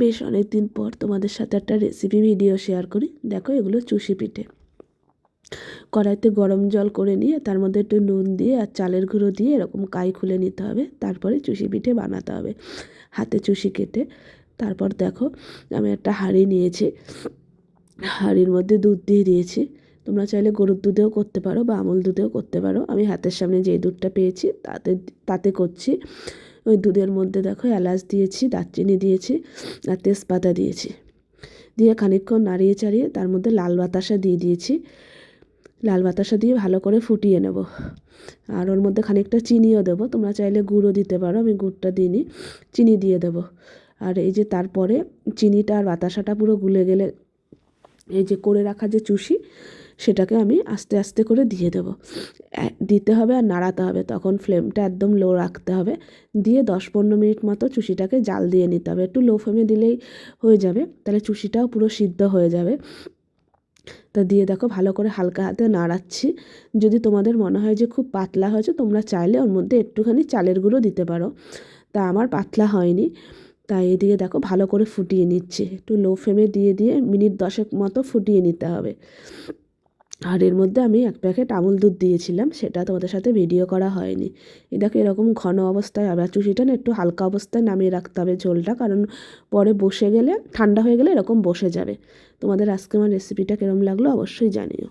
বেশ অনেক দিন পর তোমাদের সাথে একটা রেসিপি ভিডিও শেয়ার করি। দেখো, এগুলো চুষি পিঠে। কড়াইতে গরম জল করে নিয়ে তার মধ্যে একটু নুন দিয়ে আর চালের গুঁড়ো দিয়ে এরকম কাই খুলে নিতে হবে। তারপরে চুষি পিঠে বানাতে হবে হাতে চুষি কেটে। তারপর দেখো, আমি একটা হাঁড়ি নিয়েছি, হাঁড়ির মধ্যে দুধ দিয়ে দিয়েছি। তোমরা চাইলে গরুর দুধেও করতে পারো বা আমুল দুধেও করতে পারো। আমি হাতের সামনে যেই দুধটা পেয়েছি তাতে করছি। ওই দুধের মধ্যে দেখো এলাচ দিয়েছি, দারচিনি দিয়েছি আর তেজপাতা দিয়েছি। দিয়ে খানিকক্ষণ নাড়িয়ে চাড়িয়ে তার মধ্যে লাল বাতাসা দিয়ে দিয়েছি। লাল বাতাসা দিয়ে ভালো করে ফুটিয়ে নেব। আর ওর মধ্যে খানিকটা চিনিও দেবো, তোমরা চাইলে গুঁড়ো দিতে পারো, আমি গুড়টা দিইনি, চিনি দিয়ে দেবো। আর এই যে তারপরে চিনিটা আর বাতাসাটা পুরো গুলে গেলে এই যে করে রাখা যে চুষি, সেটাকে আমি আস্তে আস্তে করে দিয়ে দেবো। দিতে হবে আর নাড়াতে হবে, তখন ফ্লেমটা একদম লো রাখতে হবে। দিয়ে 10-15 মিনিট মতো চুষিটাকে জাল দিয়ে নিতে হবে। একটু লো ফ্লেমে দিলেই হয়ে যাবে, তাহলে চুষিটাও পুরো সিদ্ধ হয়ে যাবে। তা দিয়ে দেখো ভালো করে হালকা হাতে নাড়াচ্ছি। যদি তোমাদের মনে হয় যে খুব পাতলা হয়েছে, তোমরা চাইলে ওর মধ্যে একটুখানি চালের গুঁড়ো দিতে পারো। তা আমার পাতলা হয়নি, তাই এদিকে দেখো ভালো করে ফুটিয়ে নিচ্ছি। একটু লো ফ্লেমে দিয়ে দিয়ে মিনিট 10 মতো ফুটিয়ে নিতে হবে। আর এর মধ্যে আমি 1 প্যাকেট আমুল দুধ দিয়েছিলাম, সেটা তোমাদের সাথে ভিডিও করা হয়নি। এই দেখো এরকম ঘন অবস্থায়, আবার চুষিটা না একটু হালকা অবস্থায় নামিয়ে রাখতে হবে ঝোলটা, কারণ পরে বসে গেলে, ঠান্ডা হয়ে গেলে এরকম বসে যাবে। তোমাদের আজকে আমার রেসিপিটা কেরম লাগলো অবশ্যই জানিও।